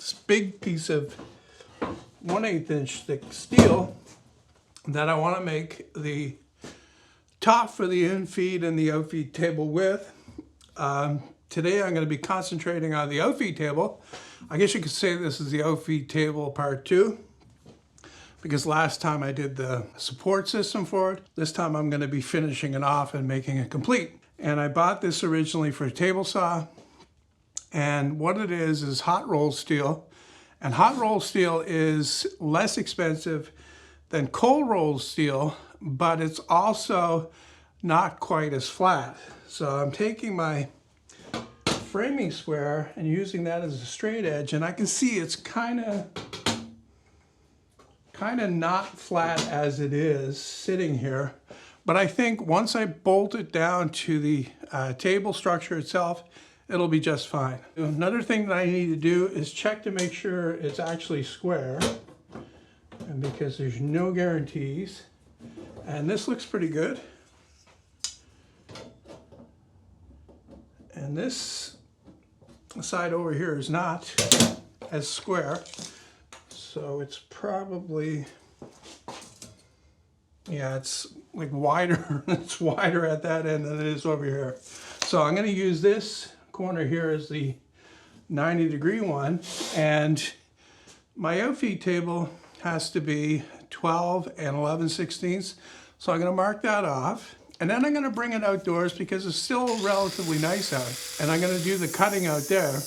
this big piece of 1/8 inch thick steel that I want to make the top for the in-feed and the outfeed table with. Today I'm going to be concentrating on the outfeed table. I guess you could say this is the outfeed table part 2, because last time I did the support system for it. This time I'm going to be finishing it off and making it complete. And I bought this originally for a table saw. And what it is hot roll steel. And hot roll steel is less expensive than cold roll steel, but it's also not quite as flat. So I'm taking my framing square and using that as a straight edge, and I can see it's kind of not flat as it is sitting here. But I think once I bolt it down to the table structure itself, it'll be just fine. Another thing that I need to do is check to make sure it's actually square, and because there's no guarantees. And this looks pretty good. And this side over here is not as square, so it's probably, yeah, it's like wider. It's wider at that end than it is over here. So I'm going to use this corner here as the 90-degree one, and my outfeed table has to be 12 and 11/16. So I'm going to mark that off, and then I'm going to bring it outdoors because it's still relatively nice out, and I'm going to do the cutting out there.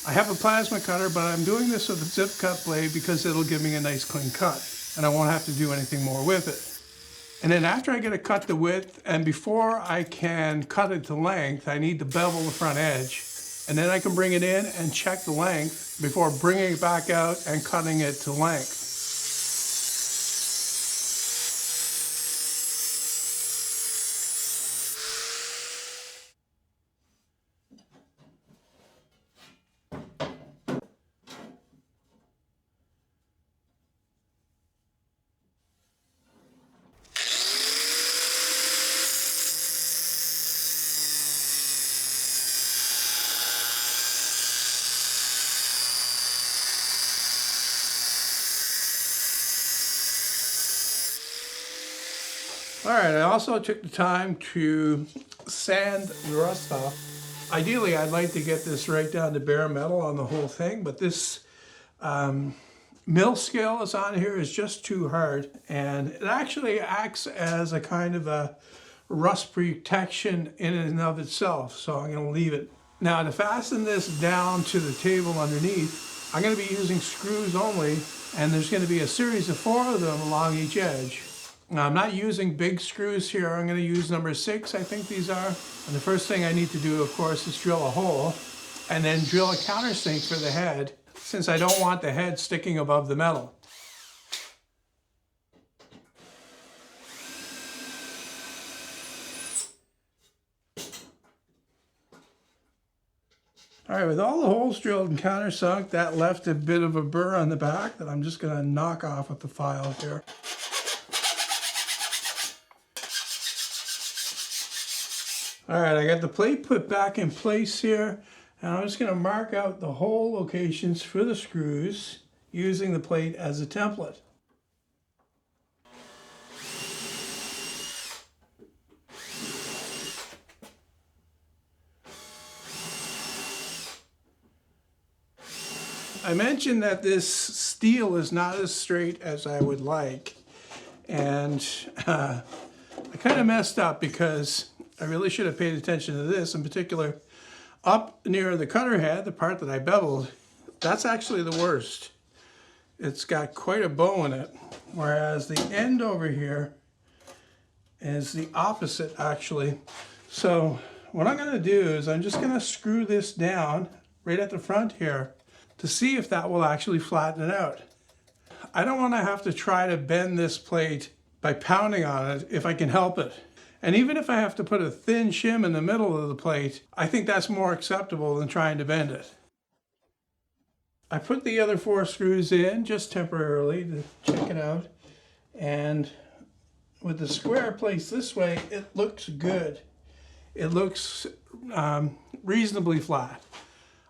I have a plasma cutter, but I'm doing this with a zip cut blade because it'll give me a nice clean cut, and I won't have to do anything more with it. And then after I get it cut to width, and before I can cut it to length, I need to bevel the front edge. And then I can bring it in and check the length before bringing it back out and cutting it to length. All right, I also took the time to sand the rust off. Ideally, I'd like to get this right down to bare metal on the whole thing, but this mill scale that's on here is just too hard, and it actually acts as a kind of a rust protection in and of itself, so I'm going to leave it. Now, to fasten this down to the table underneath, I'm going to be using screws only, and there's going to be a series of 4 of them along each edge. Now, I'm not using big screws here. I'm going to use number 6, I think these are. And the first thing I need to do, of course, is drill a hole and then drill a countersink for the head, since I don't want the head sticking above the metal. All right, with all the holes drilled and countersunk, that left a bit of a burr on the back that I'm just going to knock off with the file here. All right, I got the plate put back in place here, and I'm just going to mark out the hole locations for the screws using the plate as a template. I mentioned that this steel is not as straight as I would like, and I kind of messed up because I really should have paid attention to this. In particular, up near the cutter head, the part that I beveled, that's actually the worst. It's got quite a bow in it, whereas the end over here is the opposite, actually. So what I'm going to do is I'm just going to screw this down right at the front here to see if that will actually flatten it out. I don't want to have to try to bend this plate by pounding on it if I can help it. And even if I have to put a thin shim in the middle of the plate, I think that's more acceptable than trying to bend it. I put the other 4 screws in just temporarily to check it out. And with the square placed this way, it looks good. It looks reasonably flat.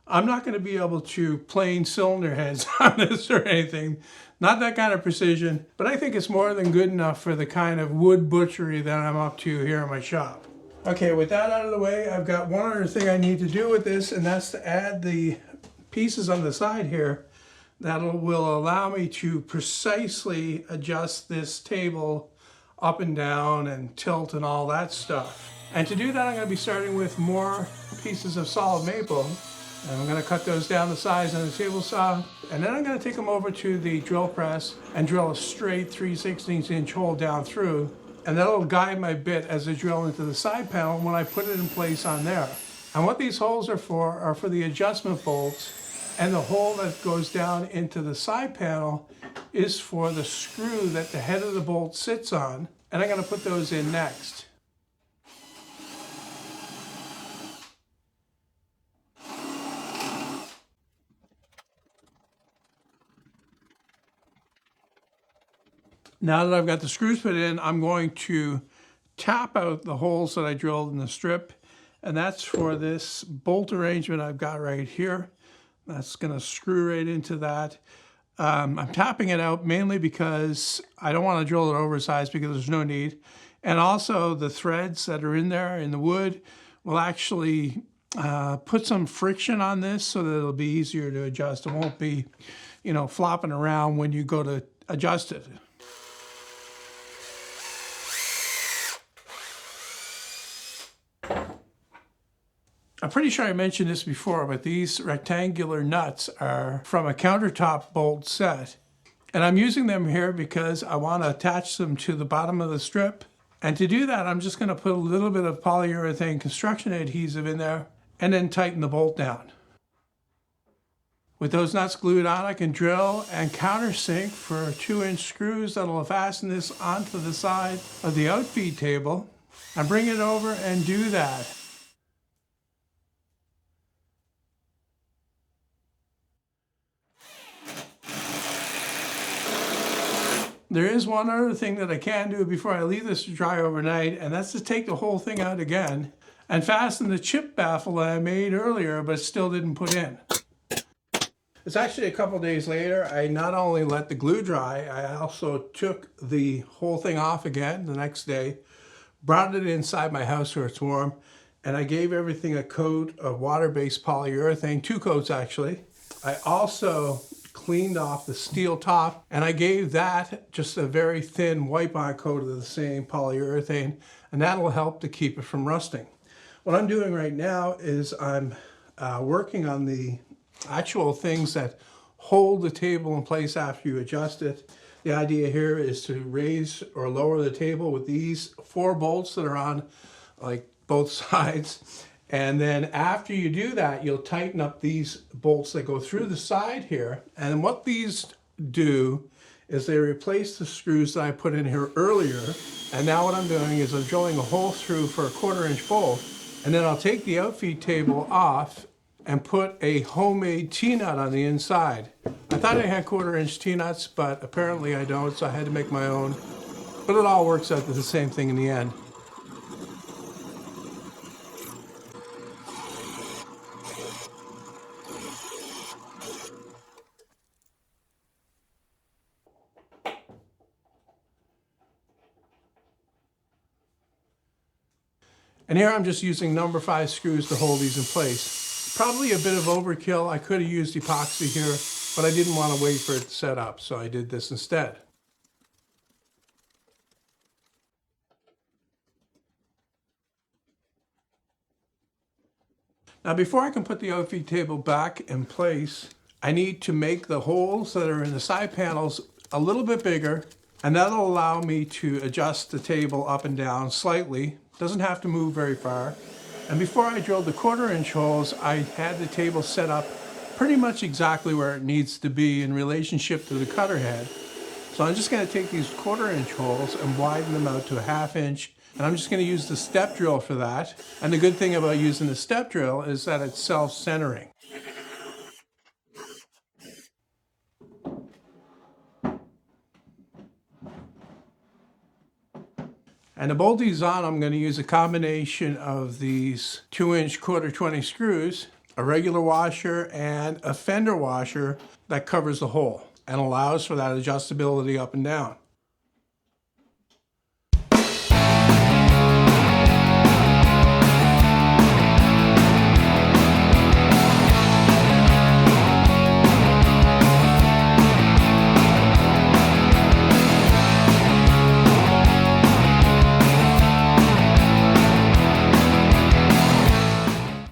I'm not going to be able to plane cylinder heads on this or anything. Not that kind of precision, but I think it's more than good enough for the kind of wood butchery that I'm up to here in my shop. Okay, with that out of the way, I've got one other thing I need to do with this, and that's to add the pieces on the side here that will allow me to precisely adjust this table up and down and tilt and all that stuff. And to do that, I'm going to be starting with more pieces of solid maple. And I'm going to cut those down to size on the table saw. And then I'm going to take them over to the drill press and drill a straight 3/16 inch hole down through. And that'll guide my bit as I drill into the side panel when I put it in place on there. And what these holes are for the adjustment bolts. And the hole that goes down into the side panel is for the screw that the head of the bolt sits on. And I'm going to put those in next. Now that I've got the screws put in, I'm going to tap out the holes that I drilled in the strip. And that's for this bolt arrangement I've got right here. That's going to screw right into that. I'm tapping it out mainly because I don't want to drill it oversized because there's no need. And also the threads that are in there in the wood will actually put some friction on this so that it'll be easier to adjust. It won't be, you know, flopping around when you go to adjust it. I'm pretty sure I mentioned this before, but these rectangular nuts are from a countertop bolt set. And I'm using them here because I want to attach them to the bottom of the strip. And to do that, I'm just going to put a little bit of polyurethane construction adhesive in there and then tighten the bolt down. With those nuts glued on, I can drill and countersink for 2-inch screws that'll fasten this onto the side of the outfeed table and bring it over and do that. There is one other thing that I can do before I leave this to dry overnight, and that's to take the whole thing out again and fasten the chip baffle that I made earlier but still didn't put in. It's actually a couple days later. I not only let the glue dry, I also took the whole thing off again the next day, brought it inside my house where it's warm, and I gave everything a coat of water-based polyurethane, 2 coats actually. I also cleaned off the steel top, and I gave that just a very thin wipe-on coat of the same polyurethane, and that'll help to keep it from rusting. What I'm doing right now is I'm working on the actual things that hold the table in place after you adjust it. The idea here is to raise or lower the table with these 4 bolts that are on like both sides. And then after you do that, you'll tighten up these bolts that go through the side here. And what these do is they replace the screws that I put in here earlier. And now what I'm doing is I'm drilling a hole through for a 1/4-inch bolt. And then I'll take the outfeed table off and put a homemade T-nut on the inside. I thought I had 1/4-inch T-nuts, but apparently I don't, so I had to make my own. But it all works out to the same thing in the end. And here I'm just using number 5 screws to hold these in place. Probably a bit of overkill. I could have used epoxy here, but I didn't want to wait for it to set up, so I did this instead. Now before I can put the outfeed table back in place, I need to make the holes that are in the side panels a little bit bigger, and that'll allow me to adjust the table up and down slightly. Doesn't have to move very far. And before I drilled the 1/4-inch holes, I had the table set up pretty much exactly where it needs to be in relationship to the cutter head. So I'm just going to take these 1/4-inch holes and widen them out to a 1/2 inch. And I'm just going to use the step drill for that. And the good thing about using the step drill is that it's self-centering. And to bolt these on, I'm going to use a combination of these 2-inch 1/4 20 screws a regular washer and a fender washer that covers the hole and allows for that adjustability up and down.